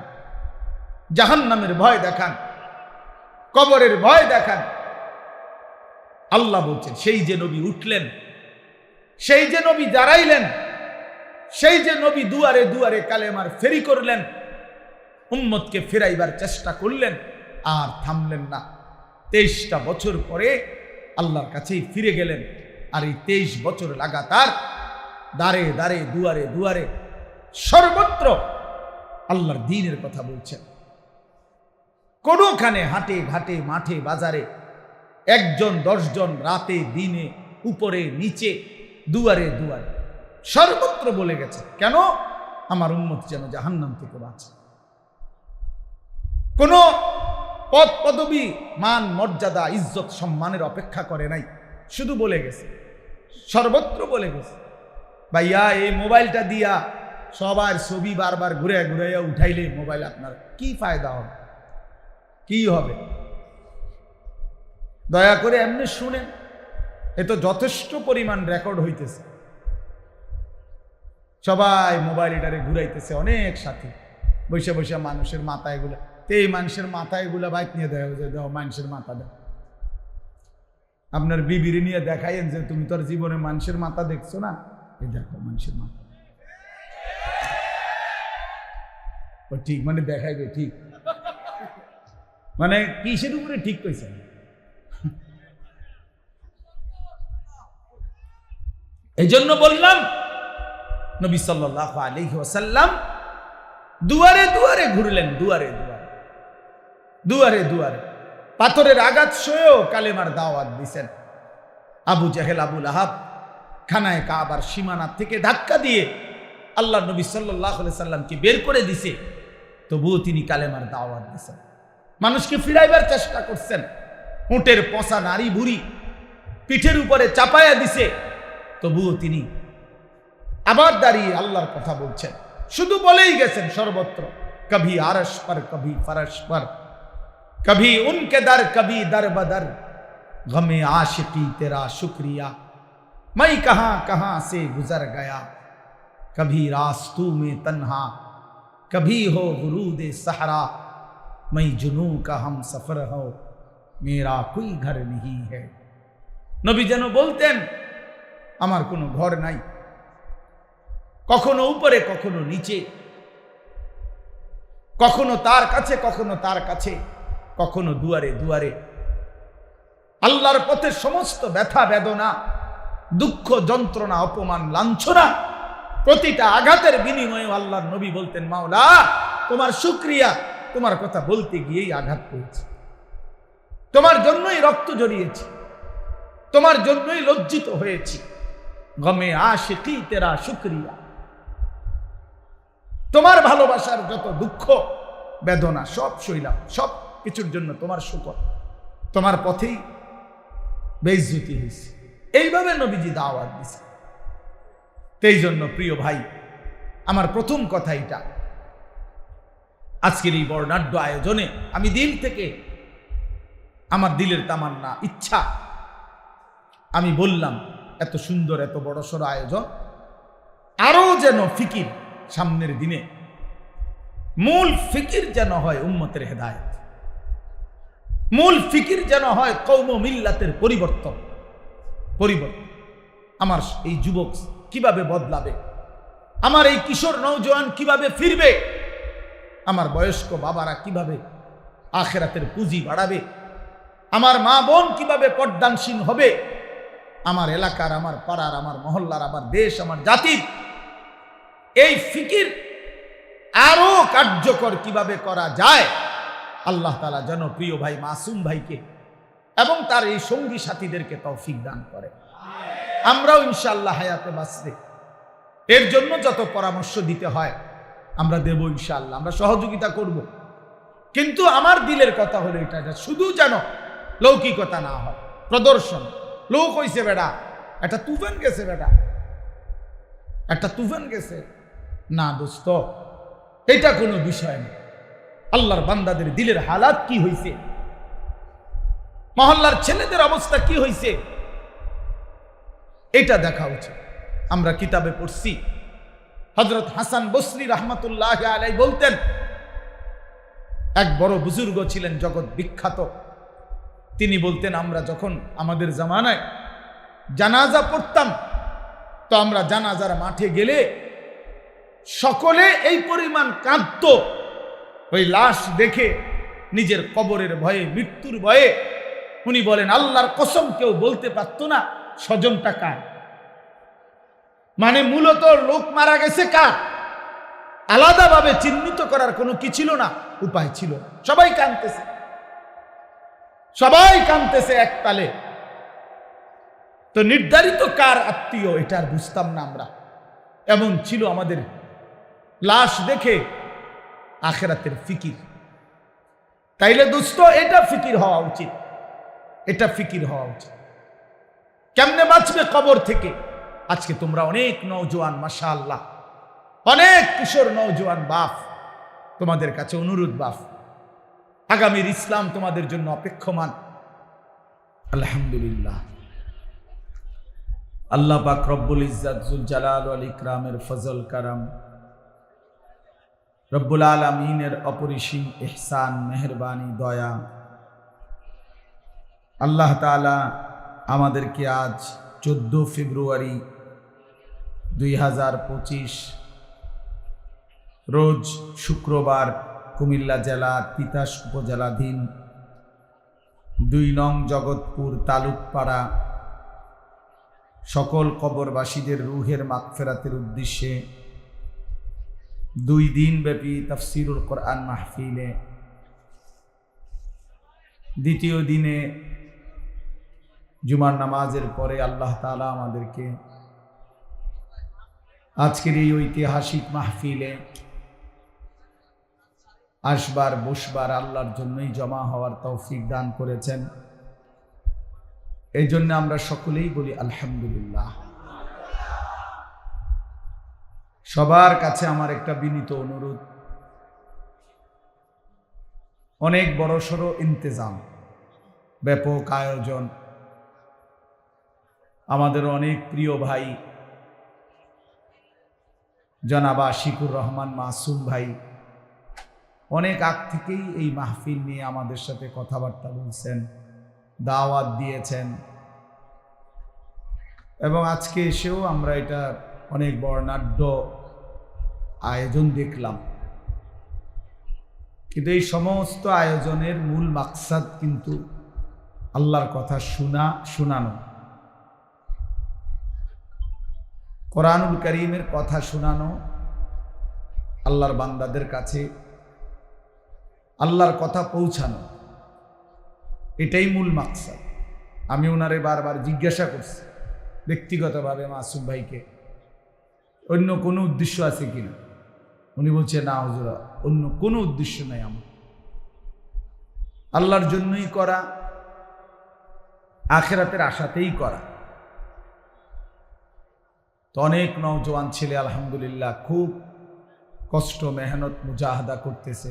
জাহান্নামের ভয় দেখান, কবরের ভয় দেখান। আল্লাহ বলছেন, সেই যে নবী উঠলেন, সেই যে নবী দাঁড়াইলেন, সেই যে নবী দুয়ারে দুয়ারে কালেমার ফেরি করলেন, উম্মতকে ফেরাইবার চেষ্টা করলেন, আর থামলেন না। 23টা বছর পরে আল্লাহর কাছেই ফিরে গেলেন। আর এই 23 বছর লাগাতার দাঁড়ে দাঁড়ে দুয়ারে দুয়ারে সর্বত্র আল্লাহর দ্বীনের কথা বলছেন। কোনোখানে হাটে ঘাটে মাঠে বাজারে 1 জন 10 জন, রাতে দিনে, উপরে নিচে, দুয়ারে দুয়ারে সর্বত্র বলে গেছে, কেন? আমার উম্মত যেন জাহান্নাম থেকে বাঁচে। কোন পদ পদবী, মান মর্যাদা, ইজ্জত সম্মানের অপেক্ষা করে নাই, শুধু বলে গেছে, সর্বত্র বলে গেছে। ভাইয়া, এই মোবাইলটা দিয়া সবার ছবি বারবার ঘুরে ঘুরে উঠাইলে মোবাইল আপনার কি ফায়দা হবে, কি হবে? দয়া করে এমনি শুনেন, এ তো যথেষ্ট পরিমাণ রেকর্ড হইতেছে। সবাই মোবাইল এটারে ঘুরাইতেছে, অনেক সাথী বসে বসে মানুষের মাথায় গুলা, এই মানুষের মাথায় গুলা বাইক নিয়ে দেয়, যে দাও মানুষের মাথা দেয়। আপনার বিবির নিয়ে দেখাইন যে তুমি তোর জীবনে মানুষের মাথা দেখছো না, এই দেখো মানুষের মাথা। ও ঠিক, মানে দেখাইবে ঠিক, মানে কিসের উপরে ঠিক কইছে? এই জন্য বললাম, নবী সাল্লাল্লাহু আলাইহি ওয়াসাল্লাম দুয়ারে দুয়ারে ঘুরলেন, দুয়ারে দুয়ারে, দুয়ারে দুয়ারে পাথরের আঘাত সয়েও কালেমার দাওয়াত দিছেন। আবু জাহেল, আবু লাহাব খানায় কাবার সীমানা থেকে ধাক্কা দিয়ে আল্লাহ নবী সাল্লাল্লাহু আলাইহি সাল্লামকে বের করে দিছে, তবুও তিনি কালেমার দাওয়াত দিছেন। মানুষকে ফিরাইবার চেষ্টা করছেন। উটের পচা নারী বুড়ি পিঠের উপরে চাপায়া দিছে, তবুও তিনি আবার দাঁড়িয়ে আল্লাহর কথা বলছেন। শুধু বলেই গেছেন সর্বত্র, কভি আরশ পর, কভি ফরশ পর, কভি উনকে দর, কভি দর বদর, গমে आशिकी तेरा शुक्रिया, मैं कहां कहां से गुजर गया, कभी रास्तू में तन्हा, कभी हो गुरूद सहरा, मैं जुनू का हम सफर हो, मेरा कोई घर नहीं है। নবী যেন বলতেন, আমার কোনো ঘর নাই, কখনো উপরে কখনো নিচে, কখনো তার কাছে কখনো তার কাছে, কখনো দুয়ারে দুয়ারে। আল্লাহর পথে সমস্ত ব্যথা বেদনা, দুঃখ যন্ত্রণা, অপমান লাঞ্ছনা, প্রতিটা আঘাতের বিনিময়ে আল্লাহর নবী বলতেন, মাওলা তোমার শুকরিয়া, তোমার কথা বলতে গিয়েই আঘাত পেয়েছি, তোমার জন্যই রক্ত জড়িয়েছি, তোমার জন্যই লজ্জিত হয়েছি, গমে আশিকি তেরা শুকরিয়া। তোমার ভালোবাসার যত দুঃখ বেদনা সব সইলাম, সব কিছুর জন্য তোমার শুকর, তোমার পথেই বেইজ্জতি হয়েছে। এইভাবে নবীজি দাওয়াত দিছে। এই জন্য প্রিয় ভাই, আমার প্রথম কথা এটা, আজকের এই বর্ণাঢ্য আয়োজনে আমি দিল থেকে, আমার দিলের তামান্না, ইচ্ছা, আমি বললাম এত সুন্দর এত বড়সড় আয়োজন, আরো যেন ফিকির সামনের দিনে, মূল ফিকির যেন হয় উম্মতের হেদায়েত, মূল ফিকির যেন হয় কওম ও মিল্লাতের পরিবর্তন। আমার এই যুবক কিভাবে বদলাবে, আমার এই কিশোর নওজোয়ান কিভাবে ফিরবে, আমার বয়স্ক বাবারা কিভাবে আখিরাতের পুঁজি বাড়াবে, আমার মা বোন কিভাবে পর্দানসীন হবে, আমার এলাকার, আমার পাড়ার, আমার মহল্লার, আমার দেশ, আমার জাতির এই ফিকির আরো কার্যকর কিভাবে করা যায়, আল্লাহ তাআলা যেন প্রিয় ভাই মাসুম ভাইকে এবং তার এই সঙ্গী সাথীদেরকে তৌফিক দান করে। আমরাও ইনশাআল্লাহ হায়াতে বাঁচতে এর জন্য যত পরামর্শ দিতে হয় আমরা দেব ইনশাআল্লাহ, আমরা সহযোগিতা করব। কিন্তু আমার দিলের কথা হলো এটা, শুধু যেন লৌকিকতা না হয়, প্রদর্শন। লোক হইছে বেটা, একটা তুফান গেছে, বেটা একটা তুফান গেছে, না দোস্ত, এটা কোনো বিষয় না। আল্লাহর বান্দাদের দিলের হালাত কি হইছে, মহল্লার ছেলেদের অবস্থা কি হইছে, এটা দেখা উচিত। আমরা কিতাবে পড়ছি হযরত হাসান বসরি রাহমাতুল্লাহ আলাইহি বলতেন, এক বড় বুজুর্গ ছিলেন জগৎ বিখ্যাত, তিনি বলতেন আমরা যখন আমাদের জামানায় জানাজা পড়তাম তো আমরা জানাজার মাঠে গেলে সকলে এই পরিমাণ কাঁদত, ওই লাশ দেখে নিজের কবরের ভয়ে, মৃত্যুর ভয়ে। উনি বলেন আল্লাহর কসম কেউ বলতে পারত না স্বজনটা কার। মানে মূলত লোক মারা গেছে কার, আলাদাভাবে চিহ্নিত করার কোনো কি ছিল না, উপায় ছিল না। সবাই কাঁদতেছে, সবাই কাঁদতেছে এক তালে। তো নির্ধারিত কার আত্মীয় এটা আর বুঝতাম না আমরা। এমন ছিল আমাদের লাশ দেখে আখিরাতের ফিকির। তাইলে দোস্ত এটা ফিকির হওয়া উচিত, এটা ফিকির হওয়া উচিত। কেমনে বাঁচবে কবর থেকে? আজকে তোমরা অনেক নওজোয়ান, মাশাআল্লাহ, অনেক কিশোর নওজোয়ান বাপ, তোমাদের কাছে অনুরোধ বাপ, আগামীর ইসলাম তোমাদের জন্য অপেক্ষমান। আলহামদুলিল্লাহ, আল্লাহ পাক রব্বুল ইজ্জত জুল জালাল ওয়াল ইকরামের ফজল কারাম, রব্বুল আলামিনের অপরিসীম ইহসান, মেহেরবানি, দয়া, আল্লাহ তাআলা আমাদেরকে আজ 14 ফেব্রুয়ারি 2025 রোজ শুক্রবার কুমিল্লা জেলা তিতাস উপজেলাধীন 2 নং জগৎপুর তালুকপাড়া সকল কবরবাসীদের রুহের মাগফিরাতের উদ্দেশ্যে 2 দিনব্যাপী তাফসীরুল কোরআন মাহফিলে দ্বিতীয় দিনে জুমার নামাজের পরে আল্লাহ তাআলা আমাদেরকে আজকের এই ঐতিহাসিক মাহফিলে আসবার বসবার, আল্লাহর জন্যই জমা হওয়ার তৌফিক দান করেছেন। এই জন্য আমরা সকলেই বলি আলহামদুলিল্লাহ। সবার কাছে আমার একটা বিনীত অনুরোধ, অনেক বড়সড় ইন্তেজাম, ব্যাপক আয়োজন, আমাদের অনেক প্রিয় ভাই জনাব আশিকুর রহমান মাসুম ভাই অনেক আগ থেকেই এই মাহফিল নিয়ে আমাদের সাথে কথাবার্তা বলছেন, দাওয়াত দিয়েছেন, এবং আজকে এসেও আমরা এটা অনেক বর্ণাঢ্য আয়োজন দেখলাম। কিন্তু এই সমস্ত আয়োজনের মূল মাকসাদ কিন্তু আল্লাহর কথা শোনানো, কোরআনুল কারীমের কথা শোনানো, আল্লাহর বান্দাদের কাছে আল্লাহর কথা পৌঁছানো, এটাই মূল মাকসাদ। আমি ওনারে বারবার জিজ্ঞাসা করছি ব্যক্তিগতভাবে মাসুম ভাইকে, অন্য কোনো উদ্দেশ্য আছে কিনা? উনি বলছে না হুজুর, অন্য কোনো উদ্দেশ্য নাই, আমার আল্লাহর জন্যই করা, আখিরাতের আশাতেই করা। তো অনেক নওজোয়ান ছেলে আলহামদুলিল্লাহ খুব কষ্ট, মেহনত, মুজাহাদা করতেছে।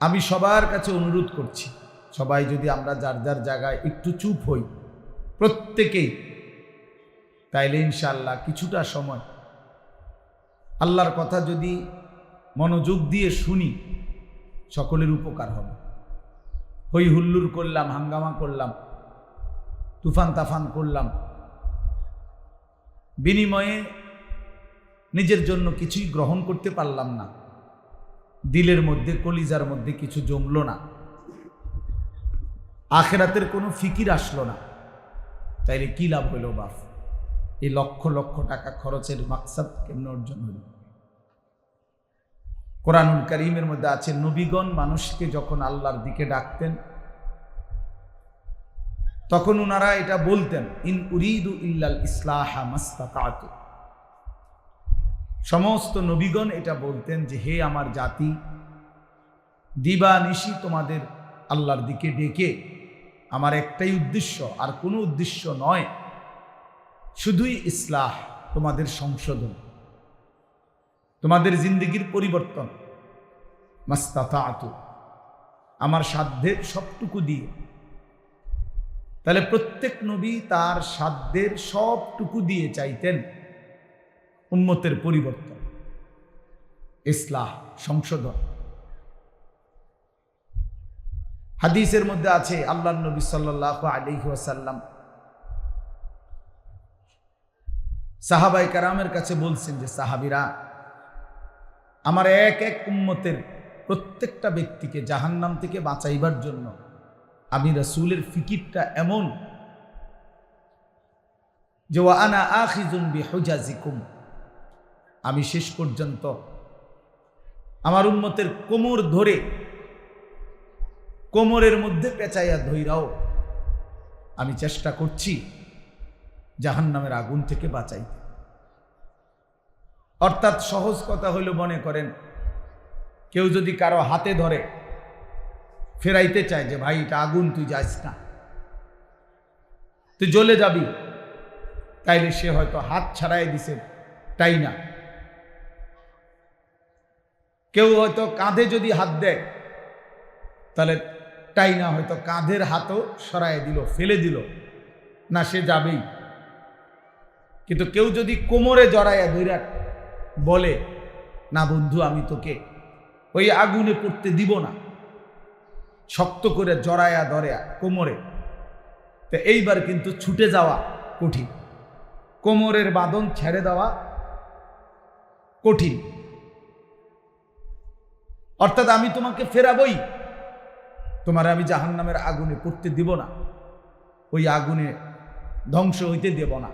আমি সবার কাছে অনুরোধ করছি, সবাই যদি আমরা যার যার জায়গায় একটু চুপ হই প্রত্যেকেই, তাইলে ইনশাআল্লাহ কিছুটা সময় আল্লাহর কথা যদি মনোযোগ দিয়ে শুনি সকলের উপকার হবে। হই হুল্লুর করলাম, হাঙ্গামা করলাম, তুফান তাফান করলাম, বিনিময়ে নিজের জন্য কিছুই গ্রহণ করতে পারলাম না, দিলের মধ্যে, কলিজার মধ্যে কিছু জমলো না, আখিরাতের কোনো ফিকির আসলো না, তাইলে কি লাভ হইল বাপ? এই লক্ষ লক্ষ টাকা খরচের মাকসাদ কেমনে অর্জন হইল? কোরআনুল কারীমের মধ্যে আছে, নবীগণ মানুষকে যখন আল্লাহর দিকে ডাকতেন তখন ওনারা এটা বলতেন, ইন উরিদু ইল্লাল ইসলাহা মাস্তাতাতু। সমস্ত নবীগণ এটা বলতেন যে হে আমার জাতি, দিবা নিশি তোমাদের আল্লাহর দিকে ডেকে আমার একটাই উদ্দেশ্য, আর কোনো উদ্দেশ্য নয়, শুধুই ইসলাহ, তোমাদের সংশোধন, তোমাদের জিন্দেগির পরিবর্তন। মাস্তাতাতু, আমার সাধ্যের সবটুকু দিয়ে। তাহলে প্রত্যেক নবী তার সাধ্যের সবটুকু দিয়ে চাইতেন উম্মতের পরিবর্তন, ইসলাহ, সংশোধন। হাদিসের মধ্যে আছে আল্লাহর নবী সাল্লাল্লাহু আলাইহি ওয়াসাল্লাম সাহাবায়ে কেরামের কাছে বলছেন যে, সাহাবীরা, আমার এক এক উম্মতের প্রত্যেকটা ব্যক্তিকে জাহান্নাম থেকে বাঁচাইবার জন্য আমি রাসূলের ফিকিরটা এমন যে, ওয়া আনা আখিযুন বিহুজাজিকুম, আমি শেষ পর্যন্ত আমার উম্মতের কোমর ধরে, কোমরের মধ্যে পেঁচাইয়া ধইরাও আমি চেষ্টা করছি জাহান্নামের আগুন থেকে বাঁচাইতে। অর্থাৎ সহজ কথা হইল, মনে করেন কেউ যদি কারো হাতে ধরে ফেরাইতে চায় যে, ভাই এটা আগুন, তুই যাস না, তুই জ্বলে যাবি, তাইলে সে হয়তো হাত ছাড়াই দিছে, তাই না। কেউ হয়তো কাঁধে যদি হাত দেয়, তাহলে তাই না, হয়তো কাঁধের হাতও সরাই দিল, ফেলে দিল, না, সে যাবেই। কিন্তু কেউ যদি কোমরে জড়াইয়া ধইরা বলে, না বন্ধু, আমি তোকে ওই আগুনে পড়তে দিব না, শক্ত করে জড়াইয়া ধরে কোমরে, তো এইবার কিন্তু ছুটে যাওয়া কঠিন, কোমরের বাঁধন ছেড়ে দেওয়া কঠিন। অর্থাৎ আমি তোমাকে ফেরাবই, তোমার আমি জাহান্নামের আগুনে পড়তে দিব না, ওই আগুনে ধ্বংস হইতে দেব না।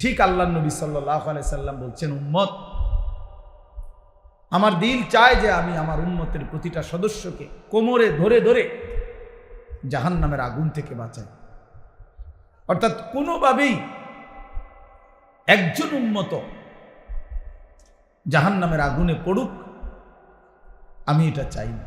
ঠিক আল্লাহর নবী সাল্লাল্লাহু আলাইহি সাল্লাম বলছেন, উম্মত, আমার দিল চায় যে আমি আমার উম্মতের প্রতিটা সদস্যকে কোমরে ধরে ধরে জাহান্নামের আগুন থেকে বাঁচাই। অর্থাৎ কোনোভাবেই একজন উম্মত জাহান্নামের আগুনে পড়ুক, আমি এটা চাই না।